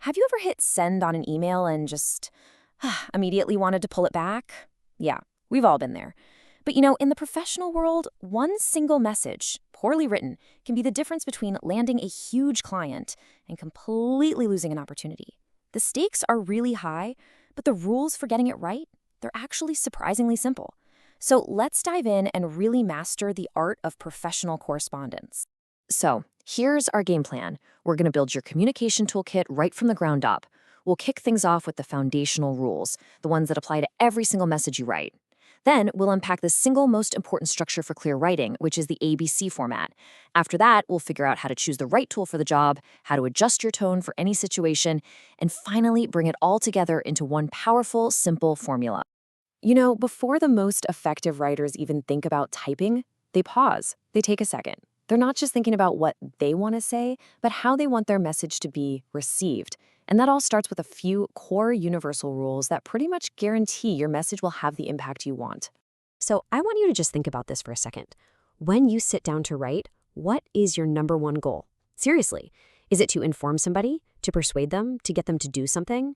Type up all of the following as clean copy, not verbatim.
Have you ever hit send on an email and just immediately wanted to pull it back? Yeah, we've all been there. But in the professional world, one single message, poorly written, can be the difference between landing a huge client and completely losing an opportunity. The stakes are really high, but the rules for getting it right, they're actually surprisingly simple. So let's dive in and really master the art of professional correspondence. So, here's our game plan. We're going to build your communication toolkit right from the ground up. We'll kick things off with the foundational rules, the ones that apply to every single message you write. Then, we'll unpack the single most important structure for clear writing, which is the ABC format. After that, we'll figure out how to choose the right tool for the job, how to adjust your tone for any situation, and finally bring it all together into one powerful, simple formula. Before the most effective writers even think about typing, they pause, they take a second. They're not just thinking about what they want to say, but how they want their message to be received. And that all starts with a few core universal rules that pretty much guarantee your message will have the impact you want. So I want you to just think about this for a second. When you sit down to write, what is your number one goal? Seriously, is it to inform somebody, to persuade them, to get them to do something?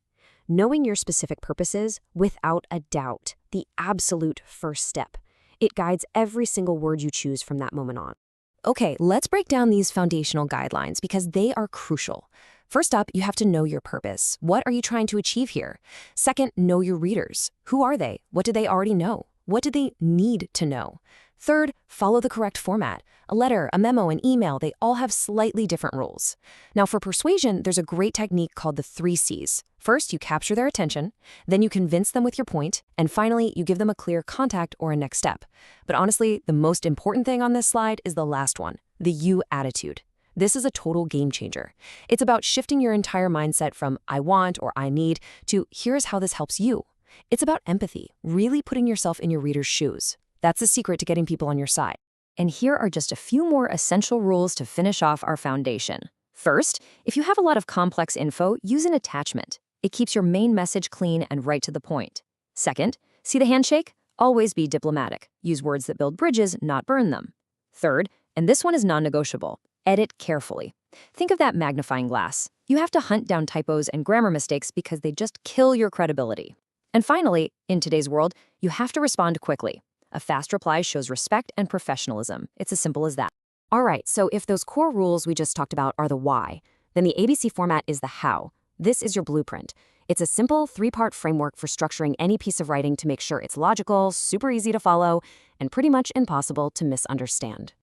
Knowing your specific purposes, without a doubt, the absolute first step. It guides every single word you choose from that moment on. Okay, let's break down these foundational guidelines because they are crucial. First up, you have to know your purpose. What are you trying to achieve here? Second, know your readers. Who are they? What do they already know? What do they need to know? Third, follow the correct format. A letter, a memo, an email, they all have slightly different rules. Now, for persuasion, there's a great technique called the 3 Cs. First, you capture their attention, then you convince them with your point, and finally, you give them a clear contact or a next step. But honestly, the most important thing on this slide is the last one, the you attitude. This is a total game changer. It's about shifting your entire mindset from I want or I need to here's how this helps you. It's about empathy, really putting yourself in your reader's shoes. That's the secret to getting people on your side. And here are just a few more essential rules to finish off our foundation. First, if you have a lot of complex info, use an attachment. It keeps your main message clean and right to the point. Second, see the handshake? Always be diplomatic. Use words that build bridges, not burn them. Third, and this one is non-negotiable, edit carefully. Think of that magnifying glass. You have to hunt down typos and grammar mistakes because they just kill your credibility. And finally, in today's world, you have to respond quickly. A fast reply shows respect and professionalism. It's as simple as that. All right, so if those core rules we just talked about are the why, then the ABC format is the how. This is your blueprint. It's a simple 3-part framework for structuring any piece of writing to make sure it's logical, super easy to follow, and pretty much impossible to misunderstand.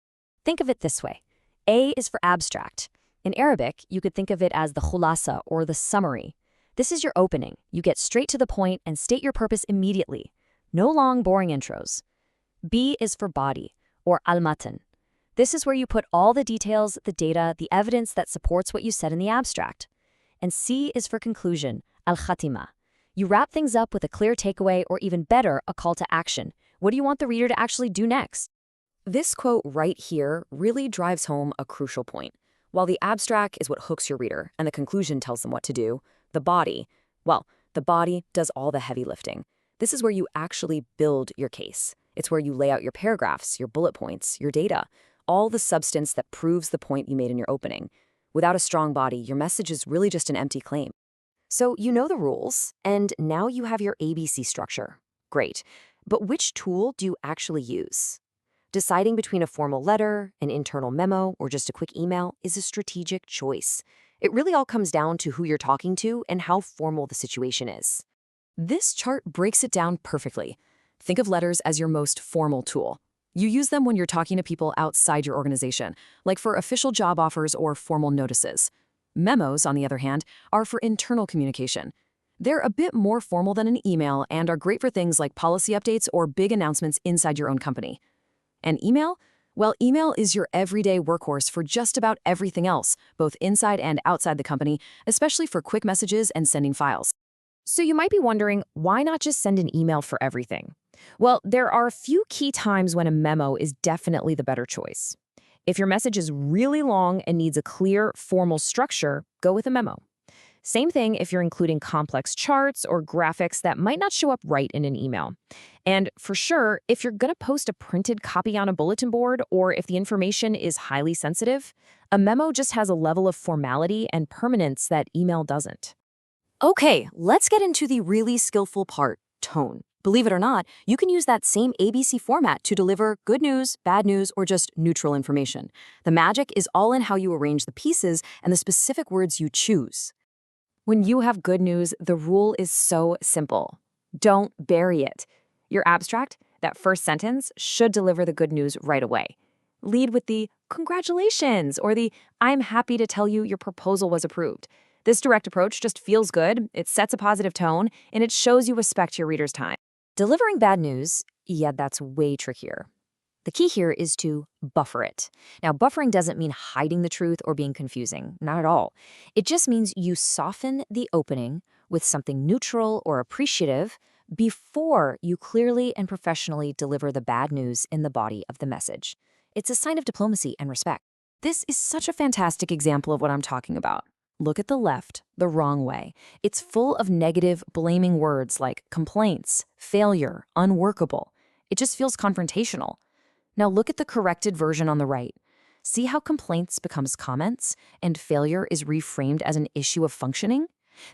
Think of it this way. A is for abstract. In Arabic, you could think of it as the khulasa or the summary. This is your opening. You get straight to the point and state your purpose immediately. No long, boring intros. B is for body, or al-matan. This is where you put all the details, the data, the evidence that supports what you said in the abstract. And C is for conclusion, al-khatima. You wrap things up with a clear takeaway or even better, a call to action. What do you want the reader to actually do next? This quote right here really drives home a crucial point. While the abstract is what hooks your reader and the conclusion tells them what to do, the body does all the heavy lifting. This is where you actually build your case. It's where you lay out your paragraphs, your bullet points, your data, all the substance that proves the point you made in your opening. Without a strong body, your message is really just an empty claim. So you know the rules, and now you have your ABC structure. Great. But which tool do you actually use? Deciding between a formal letter, an internal memo, or just a quick email is a strategic choice. It really all comes down to who you're talking to and how formal the situation is. This chart breaks it down perfectly. Think of letters as your most formal tool. You use them when you're talking to people outside your organization, like for official job offers or formal notices. Memos, on the other hand, are for internal communication. They're a bit more formal than an email and are great for things like policy updates or big announcements inside your own company. And email? Well, email is your everyday workhorse for just about everything else, both inside and outside the company, especially for quick messages and sending files. So you might be wondering, why not just send an email for everything? Well, there are a few key times when a memo is definitely the better choice. If your message is really long and needs a clear, formal structure, go with a memo. Same thing if you're including complex charts or graphics that might not show up right in an email. And for sure, if you're going to post a printed copy on a bulletin board or if the information is highly sensitive, a memo just has a level of formality and permanence that email doesn't. Okay, let's get into the really skillful part, tone. Believe it or not, you can use that same ABC format to deliver good news, bad news, or just neutral information. The magic is all in how you arrange the pieces and the specific words you choose. When you have good news, the rule is so simple. Don't bury it. Your abstract, that first sentence, should deliver the good news right away. Lead with the congratulations or the I'm happy to tell you your proposal was approved. This direct approach just feels good, it sets a positive tone, and it shows you respect your reader's time. Delivering bad news, yeah, that's way trickier. The key here is to buffer it. Now, buffering doesn't mean hiding the truth or being confusing, not at all. It just means you soften the opening with something neutral or appreciative before you clearly and professionally deliver the bad news in the body of the message. It's a sign of diplomacy and respect. This is such a fantastic example of what I'm talking about. Look at the left, the wrong way. It's full of negative, blaming words like complaints, failure, unworkable. It just feels confrontational. Now look at the corrected version on the right. See how complaints becomes comments and failure is reframed as an issue of functioning?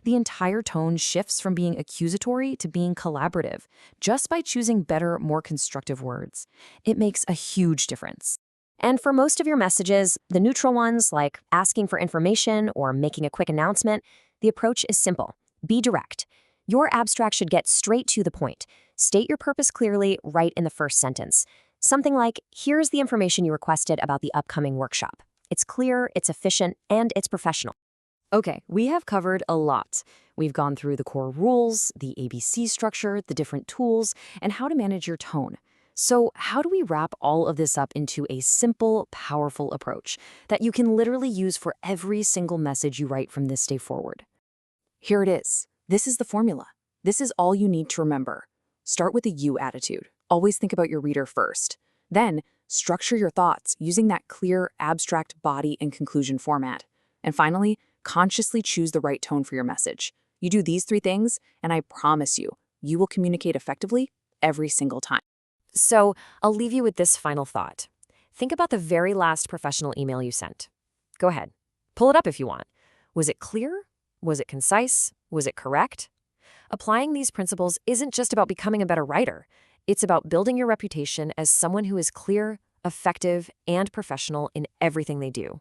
The entire tone shifts from being accusatory to being collaborative, just by choosing better, more constructive words. It makes a huge difference. And for most of your messages, the neutral ones, like asking for information or making a quick announcement, the approach is simple. Be direct. Your abstract should get straight to the point. State your purpose clearly right in the first sentence. Something like, here's the information you requested about the upcoming workshop. It's clear, it's efficient, and it's professional. Okay, we have covered a lot. We've gone through the core rules, the ABC structure, the different tools, and how to manage your tone. So how do we wrap all of this up into a simple, powerful approach that you can literally use for every single message you write from this day forward? Here it is. This is the formula. This is all you need to remember. Start with a you attitude. Always think about your reader first. Then, structure your thoughts using that clear, abstract body and conclusion format. And finally, consciously choose the right tone for your message. You do these 3 things, and I promise you, you will communicate effectively every single time. So I'll leave you with this final thought. Think about the very last professional email you sent. Go ahead. Pull it up if you want. Was it clear? Was it concise? Was it correct? Applying these principles isn't just about becoming a better writer. It's about building your reputation as someone who is clear, effective, and professional in everything they do.